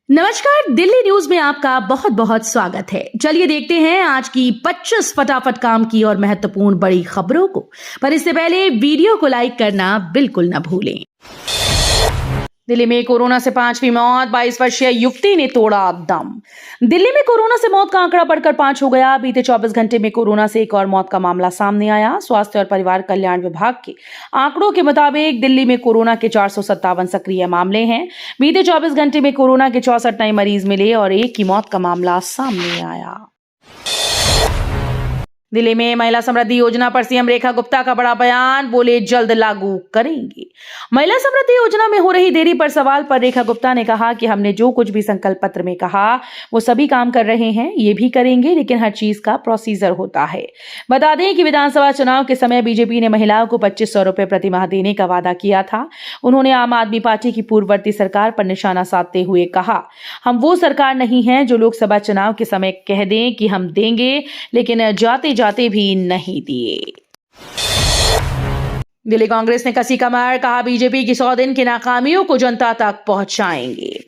नमस्कार, दिल्ली न्यूज में आपका बहुत बहुत स्वागत है। चलिए देखते हैं आज की 25 फटाफट काम की और महत्वपूर्ण बड़ी खबरों को। पर इससे पहले वीडियो को लाइक करना बिल्कुल न भूलें। दिल्ली में कोरोना से 5वीं मौत, 22 वर्षीय युवती ने तोड़ा दम। दिल्ली में कोरोना से मौत का आंकड़ा बढ़कर 5 हो गया। बीते 24 घंटे में कोरोना से एक और मौत का मामला सामने आया। स्वास्थ्य और परिवार कल्याण विभाग के आंकड़ों के मुताबिक दिल्ली में कोरोना के 457 सक्रिय मामले हैं। बीते 24 घंटे में कोरोना के 64 नए मरीज मिले और एक की मौत का मामला सामने आया। दिल्ली में महिला समृद्धि योजना पर सीएम रेखा गुप्ता का बड़ा बयान, बोले जल्द लागू करेंगे। महिला समृद्धि योजना में हो रही देरी पर सवाल पर रेखा गुप्ता ने कहा कि हमने जो कुछ भी संकल्प पत्र में कहा वो सभी काम कर रहे हैं, ये भी करेंगे, लेकिन हर चीज का प्रोसीजर होता है। बता दें कि विधानसभा चुनाव के समय बीजेपी ने महिलाओं को 2500 रुपए प्रति माह देने का वादा किया था। उन्होंने आम आदमी पार्टी की पूर्ववर्ती सरकार पर निशाना साधते हुए कहा, हम वो सरकार नहीं है जो लोकसभा चुनाव के समय कह दें कि हम देंगे लेकिन जाते भी नहीं दिए। दिल्ली कांग्रेस ने कसी कमर, कहा बीजेपी की 100 दिन की नाकामियों को जनता तक पहुंचाएंगे।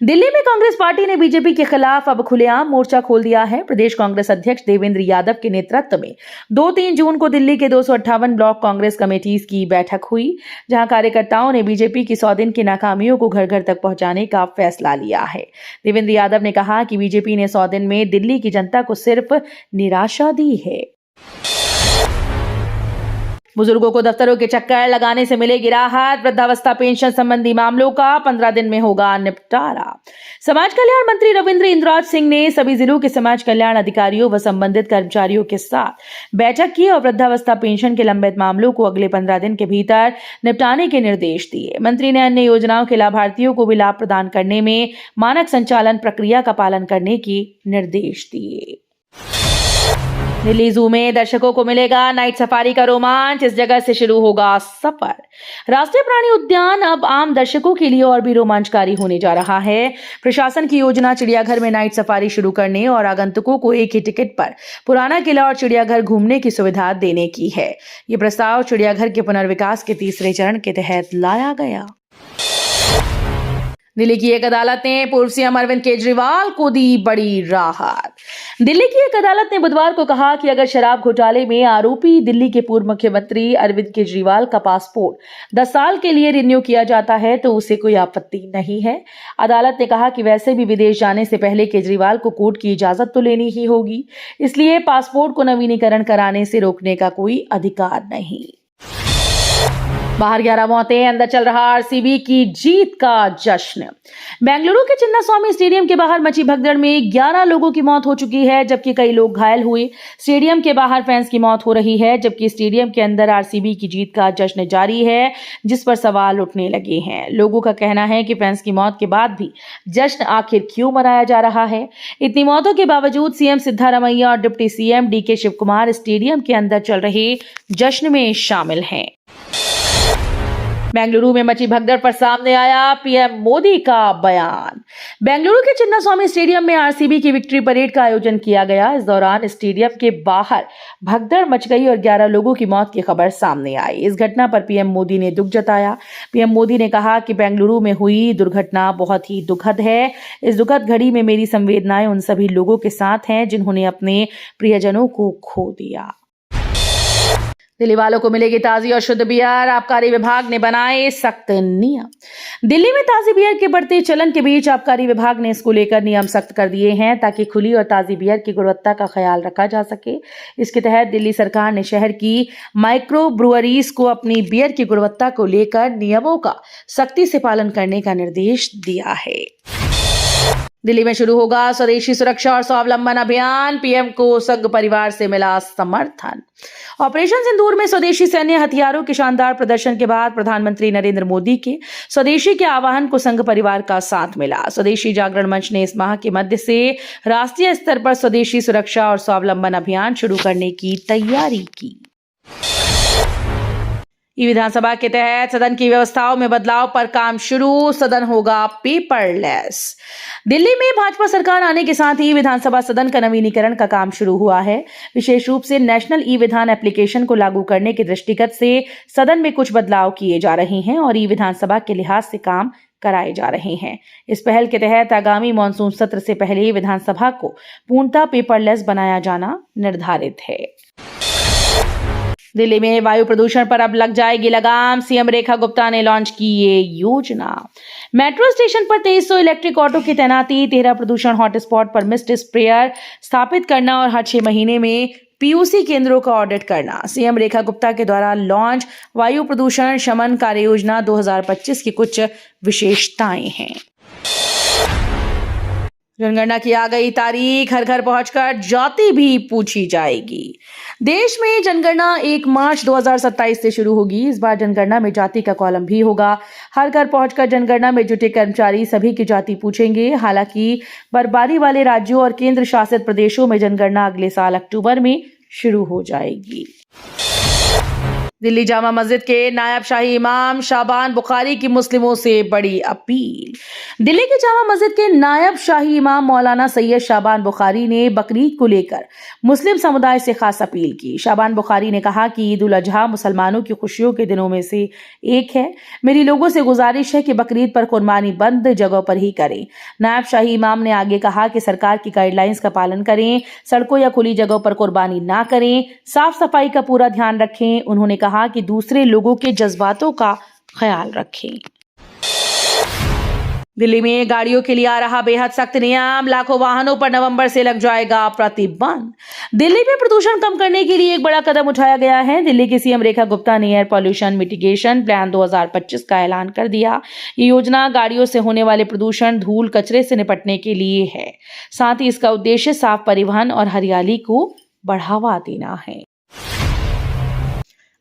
दिल्ली में कांग्रेस पार्टी ने बीजेपी के खिलाफ अब खुलेआम मोर्चा खोल दिया है। प्रदेश कांग्रेस अध्यक्ष देवेंद्र यादव के नेतृत्व में 2-3 जून को दिल्ली के 258 ब्लॉक कांग्रेस कमेटीज की बैठक हुई, जहां कार्यकर्ताओं ने बीजेपी की 100 दिन की नाकामियों को घर घर तक पहुंचाने का फैसला लिया है। देवेंद्र यादव ने कहा कि बीजेपी ने 100 दिन में दिल्ली की जनता को सिर्फ निराशा दी है। बुजुर्गों को दफ्तरों के चक्कर लगाने से मिलेगी राहत। वृद्धावस्था पेंशन संबंधी मामलों का 15 दिन में होगा निपटारा। समाज कल्याण मंत्री रविंद्र इंद्राज सिंह ने सभी जिलों के समाज कल्याण अधिकारियों व संबंधित कर्मचारियों के साथ बैठक की और वृद्धावस्था पेंशन के लंबित मामलों को अगले 15 दिन के भीतर निपटाने के निर्देश दिए। मंत्री ने अन्य योजनाओं के लाभार्थियों को भी लाभ प्रदान करने में मानक संचालन प्रक्रिया का पालन करने के निर्देश दिए। दिल्ली जू में दर्शकों को मिलेगा नाइट सफारी का रोमांच। इस जगह से शुरू होगा सफर। राष्ट्रीय प्राणी उद्यान अब आम दर्शकों के लिए और भी रोमांचकारी होने जा रहा है। प्रशासन की योजना चिड़ियाघर में नाइट सफारी शुरू करने और आगंतुकों को एक ही टिकट पर पुराना किला और चिड़ियाघर घूमने की सुविधा देने की है। ये प्रस्ताव चिड़ियाघर के पुनर्विकास के तीसरे चरण के तहत लाया गया। दिल्ली की एक अदालत ने पूर्व सीएम अरविंद केजरीवाल को दी बड़ी राहत। दिल्ली की एक अदालत ने बुधवार को कहा कि अगर शराब घोटाले में आरोपी दिल्ली के पूर्व मुख्यमंत्री अरविंद केजरीवाल का पासपोर्ट 10 साल के लिए रिन्यू किया जाता है तो उसे कोई आपत्ति नहीं है। अदालत ने कहा कि वैसे भी विदेश जाने से पहले केजरीवाल को कोर्ट की इजाजत तो लेनी ही होगी, इसलिए पासपोर्ट को नवीनीकरण कराने से रोकने का कोई अधिकार नहीं। बाहर 11 मौतें, अंदर चल रहा आरसीबी की जीत का जश्न। बेंगलुरु के चिन्नास्वामी स्टेडियम के बाहर मची भगदड़ में 11 लोगों की मौत हो चुकी है, जबकि कई लोग घायल हुए। स्टेडियम के बाहर फैंस की मौत हो रही है, जबकि स्टेडियम के अंदर आरसीबी की जीत का जश्न जारी है, जिस पर सवाल उठने लगे हैं। लोगों का कहना है कि फैंस की मौत के बाद भी जश्न आखिर क्यों मनाया जा रहा है। इतनी मौतों के बावजूद सीएम सिद्धारमैया और deputy CM DK Shivakumar stadium के अंदर चल रहे जश्न में शामिल हैं। बेंगलुरु में मची भगदड़ पर सामने आया पीएम मोदी का बयान। बेंगलुरु के चिन्नास्वामी स्टेडियम में आरसीबी की विक्ट्री परेड का आयोजन किया गया। इस दौरान स्टेडियम के बाहर भगदड़ मच गई और 11 लोगों की मौत की खबर सामने आई। इस घटना पर पीएम मोदी ने दुख जताया। पीएम मोदी ने कहा कि बेंगलुरु में हुई दुर्घटना बहुत ही दुखद है। इस दुखद घड़ी में मेरी संवेदनाएं उन सभी लोगों के साथ हैं जिन्होंने अपने प्रियजनों को खो दिया। दिल्ली वालों को मिलेगी ताजी और शुद्ध बियर, आबकारी विभाग ने बनाए सख्त नियम। दिल्ली में ताजी बियर के बढ़ते चलन के बीच आबकारी विभाग ने इसको लेकर नियम सख्त कर दिए हैं ताकि खुली और ताजी बियर की गुणवत्ता का ख्याल रखा जा सके। इसके तहत दिल्ली सरकार ने शहर की माइक्रो ब्रुअरीज को अपनी बियर की गुणवत्ता को लेकर नियमों का सख्ती से पालन करने का निर्देश दिया है। दिल्ली में शुरू होगा स्वदेशी सुरक्षा और स्वावलंबन अभियान। पीएम को संघ परिवार से मिला समर्थन। ऑपरेशन सिंदूर में स्वदेशी सैन्य हथियारों के शानदार प्रदर्शन के बाद प्रधानमंत्री नरेंद्र मोदी के स्वदेशी के आह्वान को संघ परिवार का साथ मिला। स्वदेशी जागरण मंच ने इस माह के मध्य से राष्ट्रीय स्तर पर स्वदेशी सुरक्षा और स्वावलंबन अभियान शुरू करने की तैयारी की। विधानसभा के तहत सदन की व्यवस्थाओं में बदलाव पर काम शुरू। सदन होगा पेपरलेस। दिल्ली में भाजपा सरकार आने के साथ ही विधानसभा सदन का नवीनीकरण का काम शुरू हुआ है। विशेष रूप से नेशनल ई विधान एप्लीकेशन को लागू करने के दृष्टिगत से सदन में कुछ बदलाव किए जा रहे हैं और ई विधानसभा के लिहाज से काम कराए जा रहे हैं। इस पहल के तहत आगामी मानसून सत्र से पहले विधानसभा को पूर्णतः पेपरलेस बनाया जाना निर्धारित है। दिल्ली में वायु प्रदूषण पर अब लग जाएगी लगाम, सीएम रेखा गुप्ता ने लॉन्च की ये योजना। मेट्रो स्टेशन पर 2300 इलेक्ट्रिक ऑटो की तैनाती, 13 प्रदूषण हॉटस्पॉट पर मिस्ट स्प्रेयर स्थापित करना और हर 6 महीने में पीयूसी केंद्रों का ऑडिट करना। सीएम रेखा गुप्ता के द्वारा लॉन्च वायु प्रदूषण शमन कार्य योजना 2025 की कुछ विशेषताएं हैं। जनगणना की आ गई तारीख, हर घर पहुंचकर जाति भी पूछी जाएगी। देश में जनगणना 1 मार्च 2027 से शुरू होगी। इस बार जनगणना में जाति का कॉलम भी होगा। हर घर पहुंचकर जनगणना में जुटे कर्मचारी सभी की जाति पूछेंगे। हालांकि बर्फबारी वाले राज्यों और केंद्र शासित प्रदेशों में जनगणना अगले साल अक्टूबर में शुरू हो जाएगी। दिल्ली जामा मस्जिद के नायब शाही इमाम शाबान बुखारी की मुस्लिमों से बड़ी अपील। दिल्ली के जामा मस्जिद के नायब शाही इमाम मौलाना सैयद शाबान बुखारी ने बकरीद को लेकर मुस्लिम समुदाय से खास अपील की। शाबान बुखारी ने कहा कि ईद उल अजहा मुसलमानों की खुशियों के दिनों में से एक है। मेरी लोगों से गुजारिश है कि बकरीद पर कुर्बानी बंद जगह पर ही करें। नायब शाही इमाम ने आगे कहा कि सरकार की गाइडलाइंस का पालन करें, सड़कों या खुली जगहों पर कुर्बानी ना करें, साफ सफाई का पूरा ध्यान रखें। उन्होंने कहा कि दूसरे लोगों के जज्बातों का ख्याल रखें। दिल्ली में गाड़ियों के लिए आ रहा बेहद सख्त नियम, लाखों वाहनों पर नवंबर से लग जाएगा प्रतिबंध। दिल्ली में प्रदूषण कम करने के लिए एक बड़ा कदम उठाया गया है। दिल्ली की सीएम रेखा गुप्ता ने एयर पॉल्यूशन मिटिगेशन प्लान 2025 का ऐलान कर दिया। ये योजना गाड़ियों से होने वाले प्रदूषण, धूल, कचरे से निपटने के लिए है। साथ ही इसका उद्देश्य साफ परिवहन और हरियाली को बढ़ावा देना है।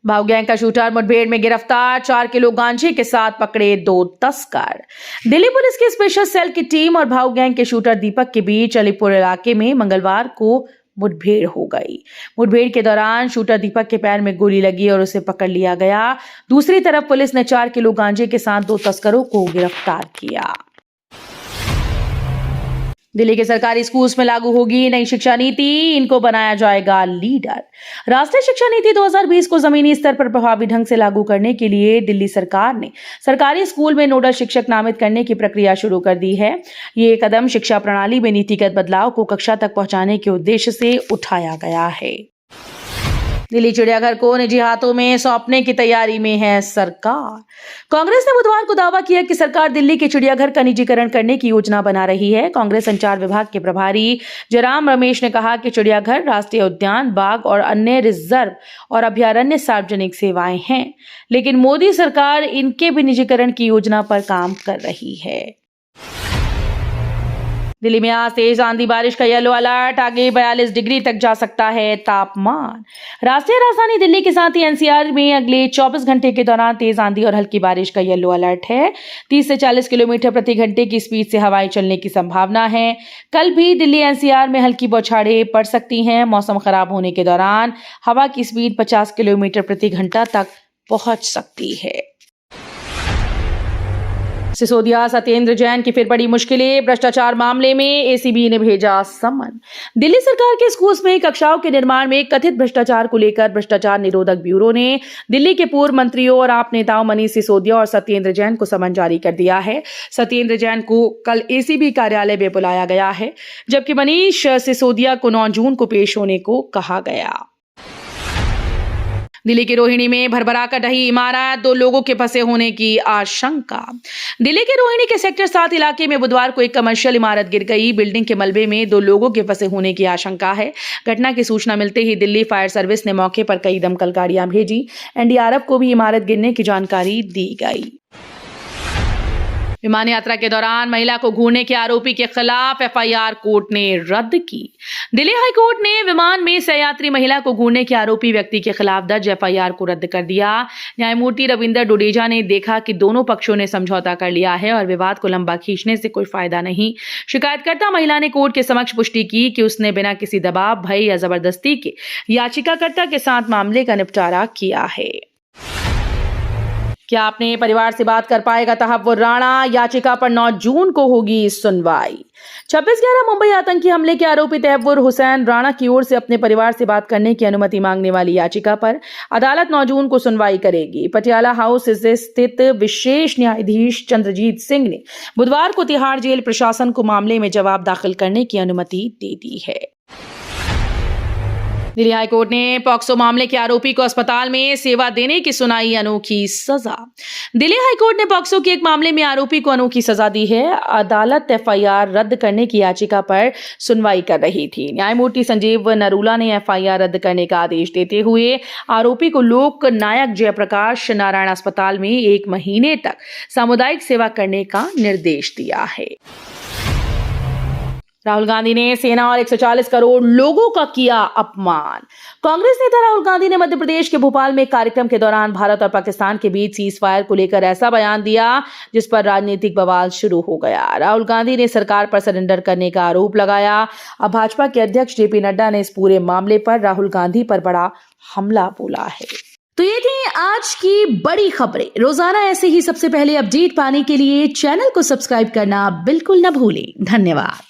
भाऊ गैंग का शूटर मुठभेड़ में गिरफ्तार, 4 किलो गांजे के साथ पकड़े 2 तस्कर। दिल्ली पुलिस की स्पेशल सेल की टीम और भाऊ गैंग के शूटर दीपक के बीच अलीपुर इलाके में मंगलवार को मुठभेड़ हो गई। मुठभेड़ के दौरान शूटर दीपक के पैर में गोली लगी और उसे पकड़ लिया गया। दूसरी तरफ पुलिस ने 4 किलो गांजे के साथ 2 तस्करों को गिरफ्तार किया। दिल्ली के सरकारी स्कूल्स में लागू होगी नई शिक्षा नीति, इनको बनाया जाएगा लीडर। राष्ट्रीय शिक्षा नीति 2020 को जमीनी स्तर पर प्रभावी ढंग से लागू करने के लिए दिल्ली सरकार ने सरकारी स्कूल में नोडल शिक्षक नामित करने की प्रक्रिया शुरू कर दी है। ये कदम शिक्षा प्रणाली में नीतिगत बदलाव को कक्षा तक पहुंचाने के उद्देश्य से उठाया गया है। दिल्ली चिड़ियाघर को निजी हाथों में सौंपने की तैयारी में है सरकार। कांग्रेस ने बुधवार को दावा किया कि सरकार दिल्ली के चिड़ियाघर का निजीकरण करने की योजना बना रही है। कांग्रेस संचार विभाग के प्रभारी जयराम रमेश ने कहा कि चिड़ियाघर, राष्ट्रीय उद्यान, बाग और अन्य रिजर्व और अभयारण्य सार्वजनिक सेवाएं हैं, लेकिन मोदी सरकार इनके भी निजीकरण की योजना पर काम कर रही है। दिल्ली में आज तेज आंधी बारिश का येलो अलर्ट, आगे 42 डिग्री तक जा सकता है तापमान। राष्ट्रीय राजधानी दिल्ली के साथ ही एनसीआर में अगले 24 घंटे के दौरान तेज आंधी और हल्की बारिश का येलो अलर्ट है। 30 से 40 किलोमीटर प्रति घंटे की स्पीड से हवाएं चलने की संभावना है। कल भी दिल्ली एनसीआर में हल्की बौछारें पड़ सकती हैं। मौसम खराब होने के दौरान हवा की स्पीड 50 किलोमीटर प्रति घंटा तक पहुंच सकती है। सिसोदिया सत्येंद्र जैन की फिर बड़ी मुश्किलें, भ्रष्टाचार मामले में एसीबी ने भेजा समन। दिल्ली सरकार के स्कूल्स में कक्षाओं के निर्माण में कथित भ्रष्टाचार को लेकर भ्रष्टाचार निरोधक ब्यूरो ने दिल्ली के पूर्व मंत्रियों और आप नेताओं मनीष सिसोदिया और सत्येंद्र जैन को समन जारी कर दिया है। सत्येंद्र जैन को कल एसीबी कार्यालय में बुलाया गया है, जबकि मनीष सिसोदिया को 9 जून को पेश होने को कहा गया। दिल्ली के रोहिणी में भरभरा कर ढही इमारत, 2 लोगों के फंसे होने की आशंका। दिल्ली के रोहिणी के सेक्टर 7 इलाके में बुधवार को एक कमर्शियल इमारत गिर गई। बिल्डिंग के मलबे में 2 लोगों के फंसे होने की आशंका है। घटना की सूचना मिलते ही दिल्ली फायर सर्विस ने मौके पर कई दमकल गाड़ियां भेजी। एनडीआरएफ को भी इमारत गिरने की जानकारी दी गई। विमान यात्रा के दौरान महिला को घूरने के आरोपी के खिलाफ एफआईआर कोर्ट ने रद्द की। दिल्ली हाई कोर्ट ने विमान में सहयात्री महिला को घूरने के आरोपी व्यक्ति के खिलाफ दर्ज एफआईआर को रद्द कर दिया। न्यायमूर्ति रविंदर डोडेजा ने देखा कि दोनों पक्षों ने समझौता कर लिया है और विवाद को लंबा खींचने से कोई फायदा नहीं। शिकायतकर्ता महिला ने कोर्ट के समक्ष पुष्टि की कि उसने बिना किसी दबाव, भय या जबरदस्ती के याचिकाकर्ता के साथ मामले का निपटारा किया है। क्या अपने परिवार से बात कर पाएगा तहव्वुर राणा? याचिका पर 9 जून को होगी सुनवाई। 26/11 मुंबई आतंकी हमले के आरोपी तहव्वुर हुसैन राणा की ओर से अपने परिवार से बात करने की अनुमति मांगने वाली याचिका पर अदालत 9 जून को सुनवाई करेगी। पटियाला हाउस स्थित विशेष न्यायाधीश चंद्रजीत सिंह ने बुधवार को तिहाड़ जेल प्रशासन को मामले में जवाब दाखिल करने की अनुमति दे दी है। दिल्ली हाईकोर्ट ने पॉक्सो मामले के आरोपी को अस्पताल में सेवा देने की सुनाई अनोखी सजा। दिल्ली हाईकोर्ट ने पॉक्सो के एक मामले में आरोपी को अनोखी सजा दी है। अदालत एफआईआर रद्द करने की याचिका पर सुनवाई कर रही थी। न्यायमूर्ति संजीव नरूला ने एफआईआर रद्द करने का आदेश देते हुए आरोपी को लोक नायक जयप्रकाश नारायण अस्पताल में 1 महीने तक सामुदायिक सेवा करने का निर्देश दिया है। राहुल गांधी ने सेना और 140 करोड़ लोगों का किया अपमान। कांग्रेस नेता राहुल गांधी ने मध्य प्रदेश के भोपाल में एक कार्यक्रम के दौरान भारत और पाकिस्तान के बीच सीज फायर को लेकर ऐसा बयान दिया जिस पर राजनीतिक बवाल शुरू हो गया। राहुल गांधी ने सरकार पर सरेंडर करने का आरोप लगाया। अब भाजपा के अध्यक्ष जेपी नड्डा ने इस पूरे मामले पर राहुल गांधी पर बड़ा हमला बोला है। तो ये थी आज की बड़ी खबरें। रोजाना ऐसे ही सबसे पहले अपडेट पाने के लिए चैनल को सब्सक्राइब करना बिल्कुल न भूलें। धन्यवाद।